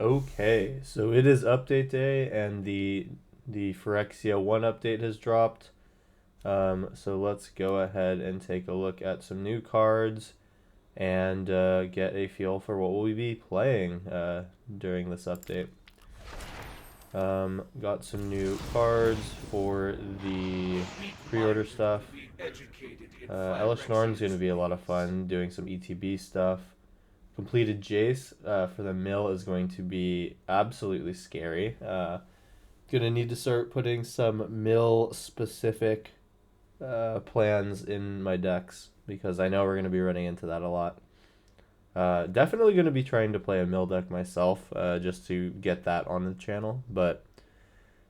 Okay, so it is update day, and the Phyrexia 1 update has dropped. So let's go ahead and take a look at some new cards and get a feel for what we'll be playing during this update. Got some new cards for the pre-order stuff. Elish Norn's going to be a lot of fun doing some ETB stuff. Completed Jace for the mill is going to be absolutely scary. Gonna need to start putting some mill specific plans in my decks because I know we're gonna be running into that a lot. Definitely gonna be trying to play a mill deck myself just to get that on the channel, but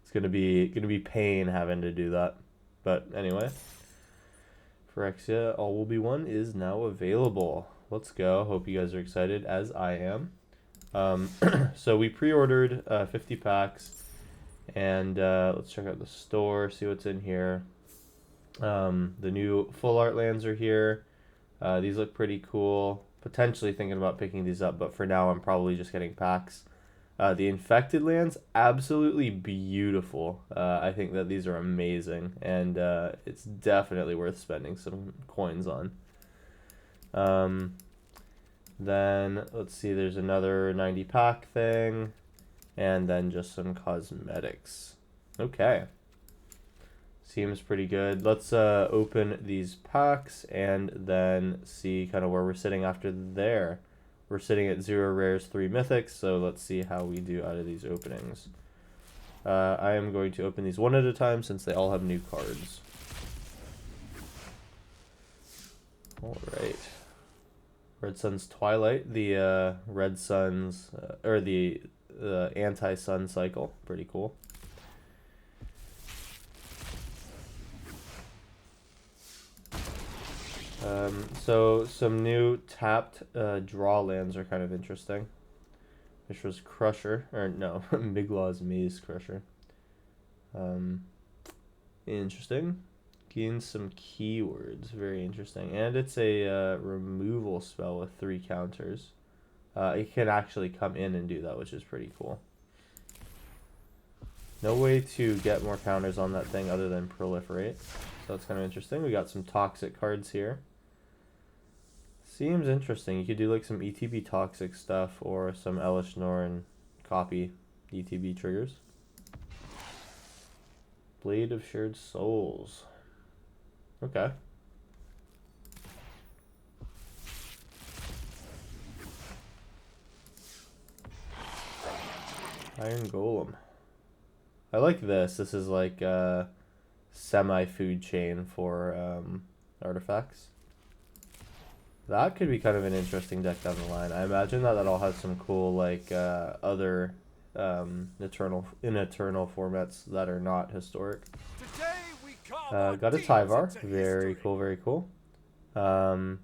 it's gonna be pain having to do that. But anyway, Phyrexia All Will Be One is now available. Let's go. Hope you guys are excited as I am. So we pre-ordered 50 packs, and let's check out the store, see what's in here. The new full art lands are here. These look pretty cool. Potentially thinking about picking these up, but for now I'm probably just getting packs. The infected lands, absolutely beautiful. I think that these are amazing, and it's definitely worth spending some coins on. Then let's see, there's another 90 pack thing, and then just some cosmetics. Okay, seems pretty good. Let's open these packs and then see kind of where we're sitting after there. We're sitting at 0 rares, 3 mythics, so let's see how we do out of these openings. I am going to open these one at a time since they all have new cards. Alright. Red Sun's Twilight, the Red Sun's, or the anti-sun cycle. Pretty cool. So some new tapped draw lands are kind of interesting. Mishra's Crusher, or no, Miglaw's Maze Crusher. Interesting. Gain some keywords, very interesting. And it's a removal spell with 3 counters. It can actually come in and do that, which is pretty cool. No way to get more counters on that thing other than proliferate. So that's kind of interesting. We got some toxic cards here. Seems interesting. You could do like some ETB toxic stuff or some Elish Norn copy ETB triggers. Blade of Shared Souls. Okay. Iron Golem. I like this. This is like a semi-food chain for artifacts. That could be kind of an interesting deck down the line. I imagine that all has some cool like other eternal formats that are not historic. Got a Tyvar. Very cool, very cool. So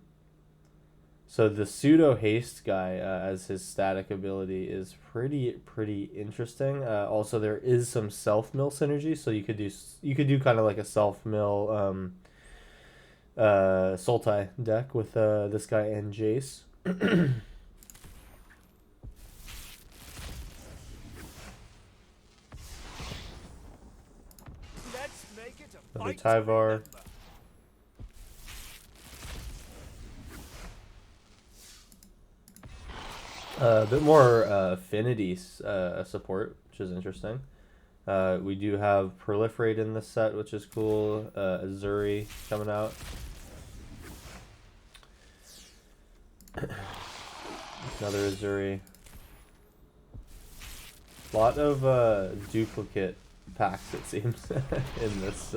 the pseudo haste guy as his static ability is pretty interesting. Also, there is some self mill synergy, so you could do kind of like a self mill Sultai deck with this guy and Jace. Another Tyvar. A bit more affinity support, which is interesting. We do have Proliferate in this set, which is cool. Azuri coming out. Another Azuri. A lot of duplicate packs, it seems, in this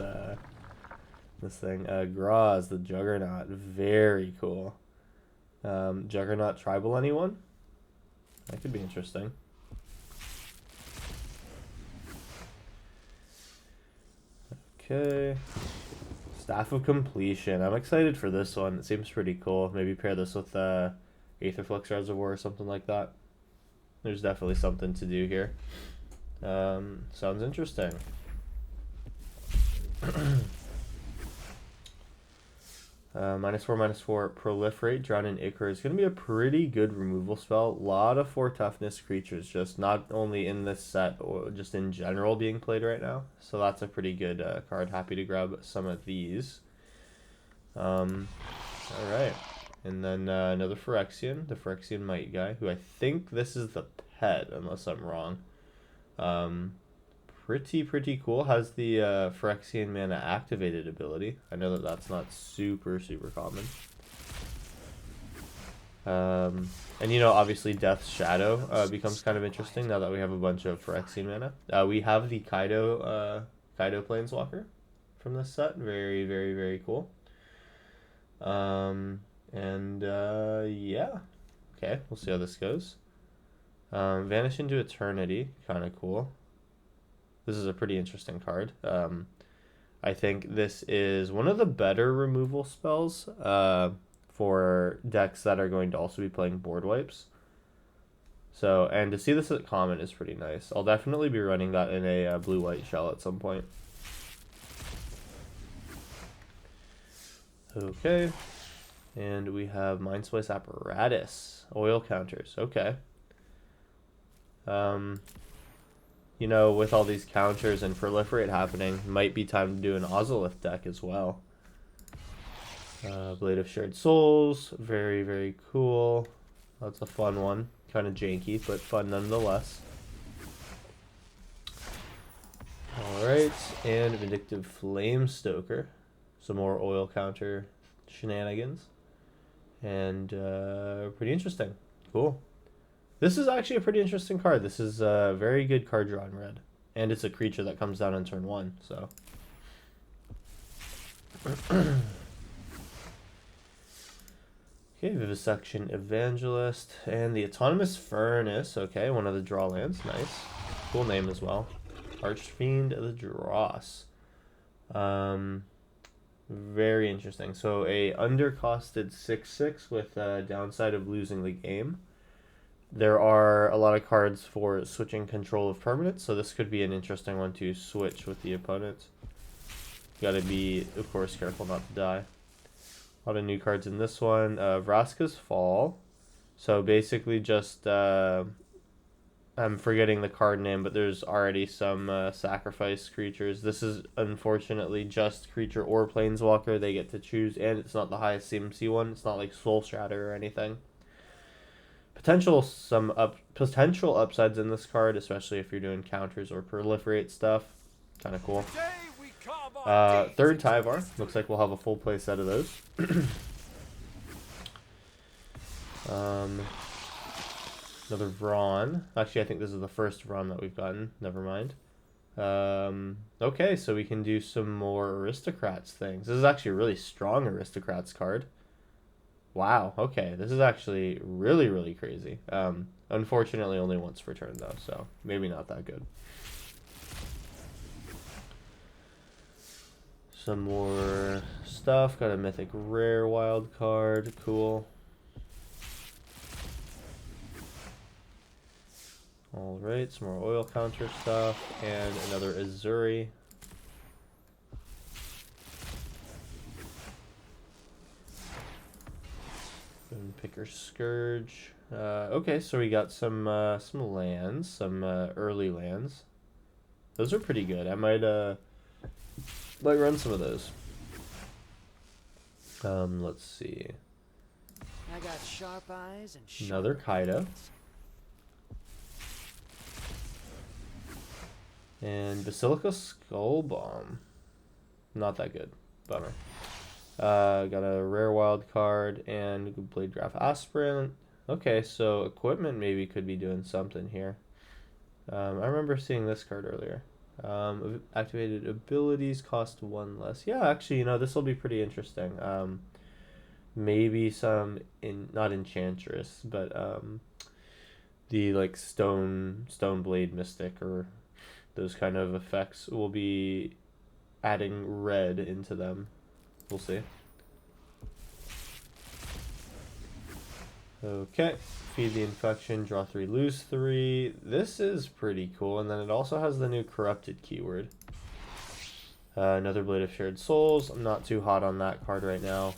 thing. Graz, the Juggernaut, very cool. Juggernaut Tribal, anyone? That could be interesting. Okay. Staff of Completion. I'm excited for this one. It seems pretty cool. Maybe pair this with Aetherflux Reservoir or something like that. There's definitely something to do here. Sounds interesting. -4/-4 proliferate, drown in Ichor is going to be a pretty good removal spell. A lot of 4 toughness creatures, just not only in this set or just in general being played right now. So that's a pretty good card. Happy to grab some of these. All right, and then another Phyrexian, the Phyrexian Might guy, who I think this is the pet, unless I'm wrong. Pretty cool. Has the Phyrexian Mana activated ability. I know that that's not super common. And you know, obviously Death's Shadow becomes kind of interesting now that we have a bunch of Phyrexian Mana. We have the Kaido Planeswalker from this set. Very cool. Yeah. Okay, we'll see how this goes. Vanish into Eternity, kind of cool. This is a pretty interesting card. I think this is one of the better removal spells for decks that are going to also be playing board wipes. So, and to see this at common is pretty nice. I'll definitely be running that in a blue-white shell at some point. Okay. And we have Mind Splice Apparatus. Oil counters. Okay. You know, with all these counters and proliferate happening, might be time to do an Ozolith deck as well. Blade of Shared Souls, very cool. That's a fun one. Kind of janky, but fun nonetheless. Alright, and Vindictive Flamestoker. Some more oil counter shenanigans. And pretty interesting. Cool. This is actually a pretty interesting card. This is a very good card draw in red. And it's a creature that comes down on turn 1, so. Okay, Vivisection Evangelist. And the Autonomous Furnace. Okay, one of the draw lands. Nice. Cool name as well. Archfiend of the Dross. Very interesting. So a undercosted 6/6 with a downside of losing the game. There are a lot of cards for switching control of permanents, so this could be an interesting one to switch with the opponent. Gotta be, of course, careful not to die. A lot of new cards in this one. Vraska's Fall. So basically just, I'm forgetting the card name, but there's already some sacrifice creatures. This is unfortunately just creature or planeswalker. They get to choose, and it's not the highest CMC one. It's not like Soul Shatter or anything. Potential upsides in this card, especially if you're doing counters or proliferate stuff. Kind of cool. Third Tyvar. Looks like we'll have a full play set of those. Another Vron. Actually, I think this is the first Vron that we've gotten. Never mind. Okay, so we can do some more Aristocrats things. This is actually a really strong Aristocrats card. Wow, okay, this is actually really crazy. Unfortunately, only once per turn, though, so maybe not that good. Some more stuff. Got a Mythic Rare wild card. Cool. Alright, some more oil counter stuff. And another Azuri. Picker Scourge. Okay, so we got some lands, some early lands. Those are pretty good. I might run some of those. Let's see. I got sharp eyes and sharp another Kaido. And Basilica Skullbomb. Not that good. Bummer. Got a rare wild card and Blade Graph Aspirant. Okay, so equipment maybe could be doing something here. I remember seeing this card earlier. Activated abilities cost 1 less. Yeah, actually, you know, this will be pretty interesting. Maybe some not Enchantress, but the like Stone Blade Mystic or those kind of effects will be adding red into them. We'll see. Okay, feed the infection, draw 3, lose 3. This is pretty cool, and then it also has the new corrupted keyword. Another Blade of Shared Souls. I'm not too hot on that card right now.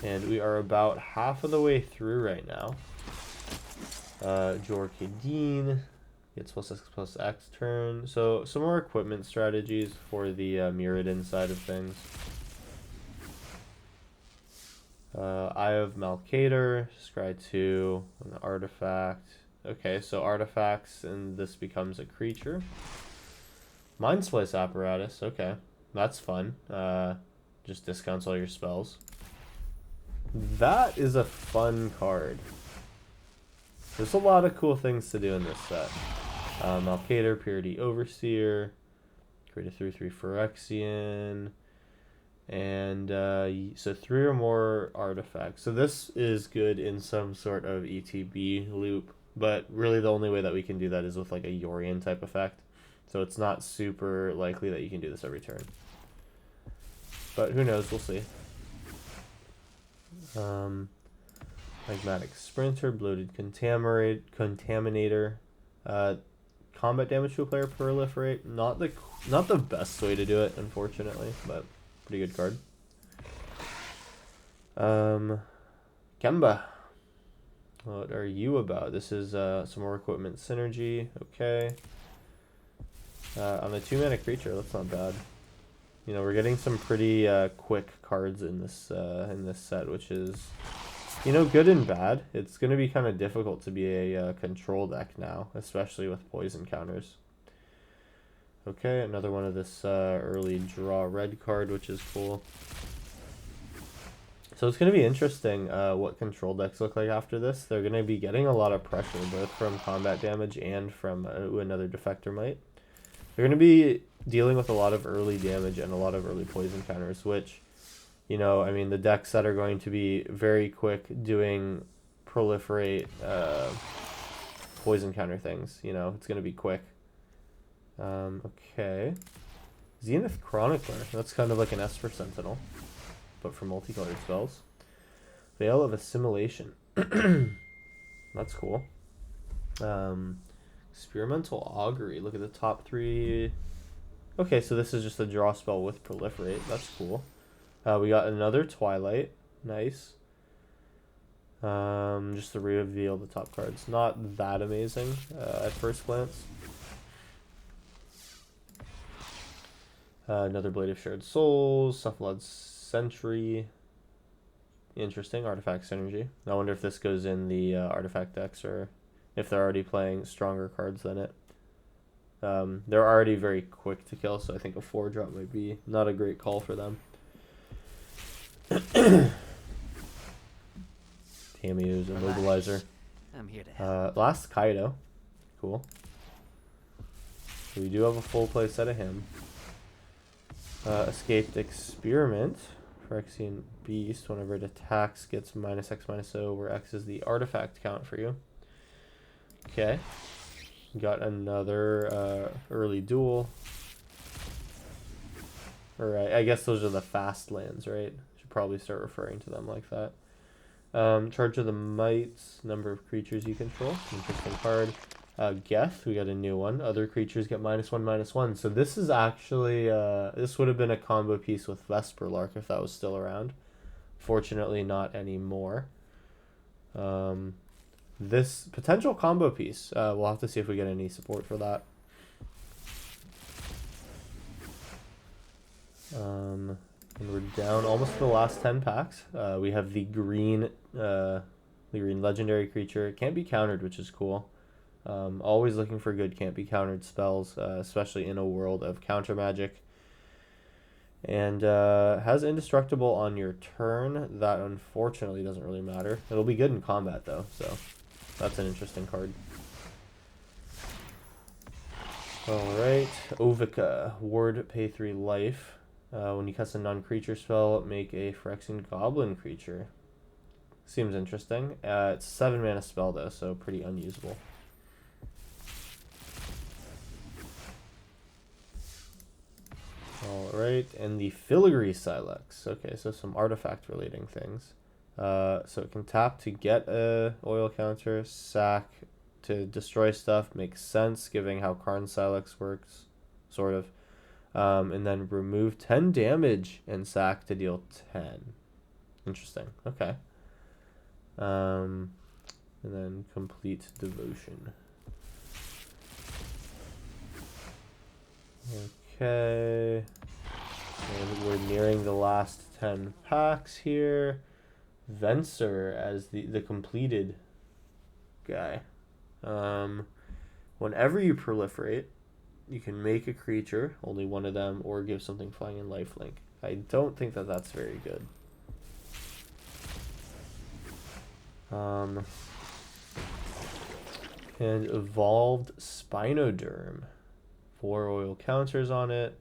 And we are about half of the way through right now. Jorkadine gets +X turn. So some more equipment strategies for the Mirrodin side of things. Eye of Malkator, scry 2, an artifact. Okay, so artifacts, and this becomes a creature. Mind Splice Apparatus, okay. That's fun. Just discounts all your spells. That is a fun card. There's a lot of cool things to do in this set. Malkator, Purity Overseer, create a 3/3 Phyrexian, and so 3 or more artifacts. So this is good in some sort of ETB loop, but really the only way that we can do that is with like a Yorion type effect. So it's not super likely that you can do this every turn. But who knows, we'll see. Magmatic Sprinter, Bloated Contaminator. Combat damage to a player proliferate. Not the best way to do it, unfortunately, but pretty good card. Kemba. What are you about? This is some more equipment synergy. Okay. On a 2-mana creature, that's not bad. You know, we're getting some pretty quick cards in this set, which is, you know, good and bad. It's going to be kind of difficult to be a control deck now, especially with poison counters. Okay, another one of this early draw red card, which is cool. So it's going to be interesting what control decks look like after this. They're going to be getting a lot of pressure, both from combat damage and from another Defector Might. They're going to be dealing with a lot of early damage and a lot of early poison counters, which, you know, I mean, the decks that are going to be very quick doing proliferate poison counter things, you know, it's going to be quick. Okay. Zenith Chronicler. That's kind of like an Esper Sentinel, but for multicolored spells. Veil of Assimilation. That's cool. Experimental Augury. Look at the top 3. Okay, so this is just a draw spell with Proliferate. That's cool. We got another Twilight. Nice. Just to reveal the top cards. Not that amazing at first glance. Another Blade of Shared Souls. Cephalad Sentry. Interesting. Artifact Synergy. I wonder if this goes in the artifact decks or if they're already playing stronger cards than it. They're already very quick to kill, so I think a 4-drop might be not a great call for them. Tammy's Immobilizer. I'm here to help. Last Kaido. Cool. So we do have a full play set of him. Escaped Experiment. Phyrexian Beast. Whenever it attacks, gets -X/-0, where X is the artifact count for you. Okay. Got another early duel. Or I guess those are the fast lands, right? Should probably start referring to them like that. Charge of the Mites. Number of creatures you control. Interesting card. Geth, we got a new one. Other creatures get -1/-1. So this is actually, this would have been a combo piece with Vesperlark if that was still around. Fortunately, not anymore. This potential combo piece, we'll have to see if we get any support for that. And we're down almost to the last 10 packs. We have the green legendary creature. It can't be countered, which is cool. Always looking for good can't be countered spells, especially in a world of counter magic. And has indestructible on your turn. That unfortunately doesn't really matter. It'll be good in combat though, so that's an interesting card. Alright, Ovica. Ward, pay 3 life. When you cast a non-creature spell, make a Phyrexian Goblin creature. Seems interesting. It's a 7-mana spell though, so pretty unusable. Alright, and the Filigree Silex. Okay, so some artifact relating things. So it can tap to get a oil counter, sack to destroy stuff. Makes sense given how Karn Silex works, sort of. And then remove 10 damage and sack to deal 10. Interesting. Okay. And then complete devotion. Okay. And we're nearing the last 10 packs here. Venser as the completed guy. Whenever you proliferate, you can make a creature, only one of them, or give something flying in lifelink. I don't think that that's very good. And evolved Spinoderm. 4 oil counters on it.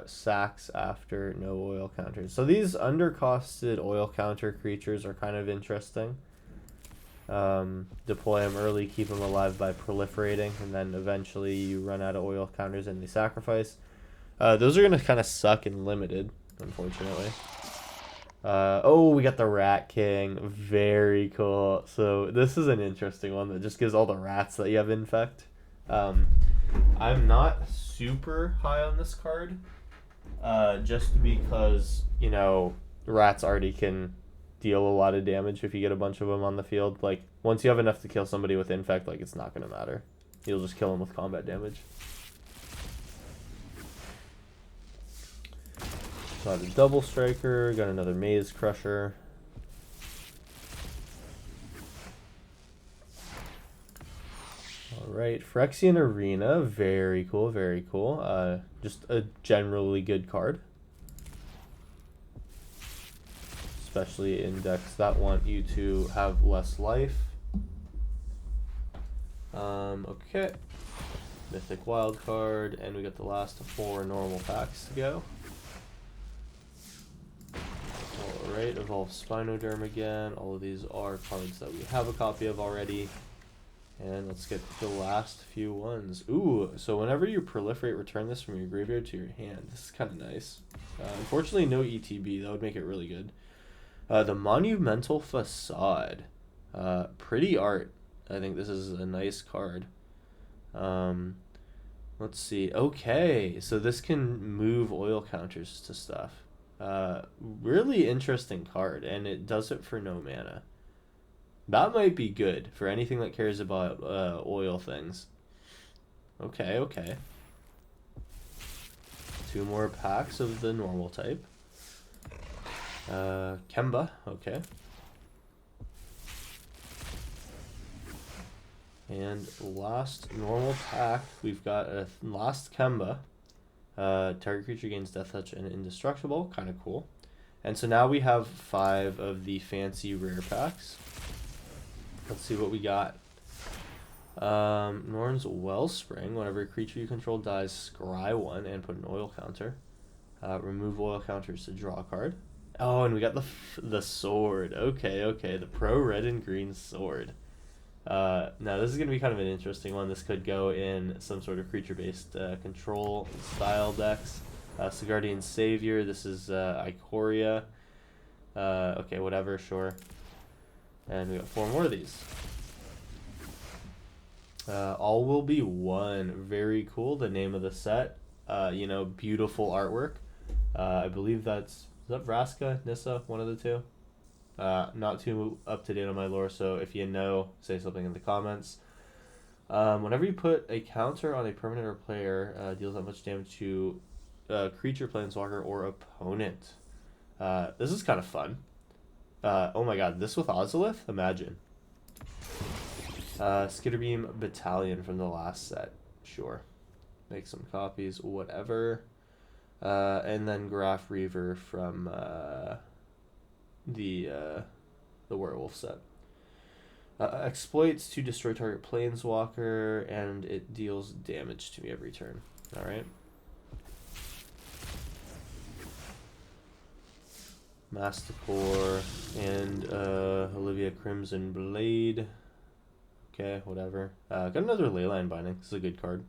Sacks after no oil counters. So these undercosted oil counter creatures are kind of interesting. Deploy them early, keep them alive by proliferating, and then eventually you run out of oil counters and they sacrifice. Those are going to kind of suck in limited, unfortunately. Oh, we got the Rat King. Very cool. So this is an interesting one that just gives all the rats that you have infect. I'm not super high on this card, just because, you know, rats already can deal a lot of damage if you get a bunch of them on the field. Like, once you have enough to kill somebody with infect, like, it's not going to matter. You'll just kill them with combat damage. Got a double striker, got another maze crusher. Alright, Phyrexian Arena, very cool, very cool. Just a generally good card. Especially in decks that want you to have less life. Okay. Mythic wild card, and we got the last 4 normal packs to go. Alright, Evolve Spinoderm again. All of these are cards that we have a copy of already. And let's get the last few ones. Ooh, so whenever you proliferate, return this from your graveyard to your hand. This is kind of nice. Unfortunately, no ETB. That would make it really good. The Monumental Facade. Pretty art. I think this is a nice card. Let's see. Okay, so this can move oil counters to stuff. Really interesting card, and it does it for no mana. That might be good for anything that cares about oil things. Okay, okay. 2 more packs of the normal type. Kemba, okay. And last normal pack, we've got a last Kemba. Target creature gains Death Touch and Indestructible, kind of cool. And so now we have 5 of the fancy rare packs. Let's see what we got. Norn's Wellspring. Whenever a creature you control dies, scry 1 and put an oil counter. Remove oil counters to draw a card. Oh, and we got the sword. Okay, okay, the pro red and green sword. Now this is going to be kind of an interesting one. This could go in some sort of creature-based control style decks. Sigardian Savior. This is Ikoria. Okay, whatever, sure. And we got 4 more of these. All Will Be One. Very cool. The name of the set. You know, beautiful artwork. I believe is that Vraska, Nissa, one of the two? Not too up to date on my lore, so if you know, say something in the comments. Whenever you put a counter on a permanent or player, deals that much damage to creature, planeswalker, or opponent. This is kind of fun. Oh my god, this with Ozolith? Imagine. Skitterbeam Battalion from the last set. Sure. Make some copies, whatever. And then Graph Reaver from the werewolf set. Exploits to destroy target planeswalker, and it deals damage to me every turn. Alright. Masticore and Olivia Crimson Blade. Okay, whatever. Got another Leyline Binding. This is a good card.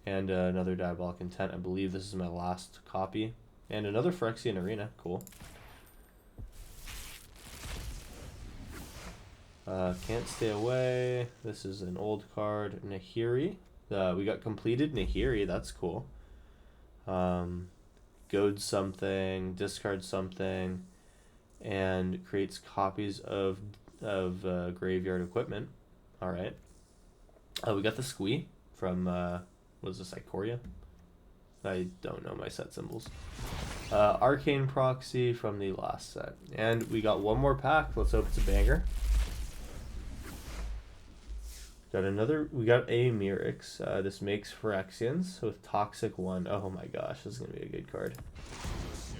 And another Diabolic Intent. I believe this is my last copy. And another Phyrexian Arena. Cool. Can't Stay Away. This is an old card. Nahiri. We got completed Nahiri. That's cool. Goad something. Discard something. and creates copies of graveyard equipment. All right. We got the Squee from what is this, Ikoria? I don't know my set symbols. Arcane Proxy from the last set, and we got one more pack. Let's hope it's a banger. Got another. We got a Mirix. This makes Phyrexians with Toxic 1. Oh my gosh, this is gonna be a good card.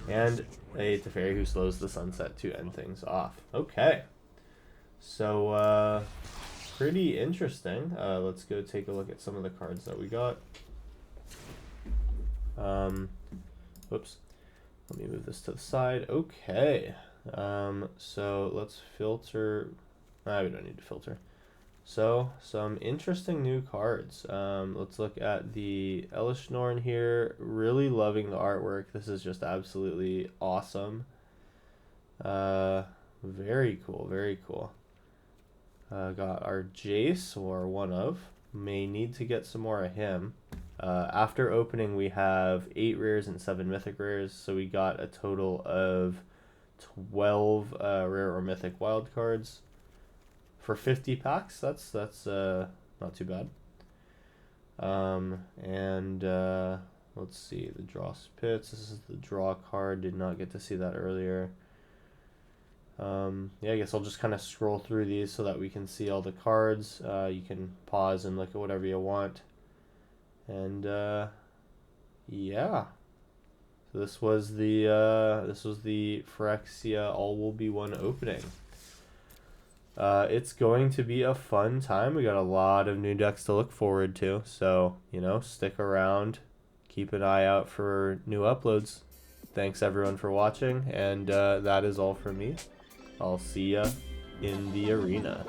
And a Teferi who slows the sunset to end things off. Okay. So, pretty interesting. Let's go take a look at some of the cards that we got. Whoops. Let me move this to the side. Okay. So let's filter. We don't need to filter. So, some interesting new cards. Let's look at the Elishnorn here. Really loving the artwork. This is just absolutely awesome. Very cool, very cool. Got our Jace, or one of. May need to get some more of him. After opening, we have 8 rares and 7 mythic rares, so we got a total of 12 rare or mythic wild cards. For 50 packs, that's not too bad. Let's see, the draw spits. This is the draw card. Did not get to see that earlier. Yeah, I guess I'll just kind of scroll through these so that we can see all the cards. You can pause and look at whatever you want. And yeah. So this was the Phyrexia All Will Be One opening. It's going to be a fun time. We got a lot of new decks to look forward to, so stick around, keep an eye out for new uploads. Thanks everyone for watching, and that is all for me. I'll see ya in the arena.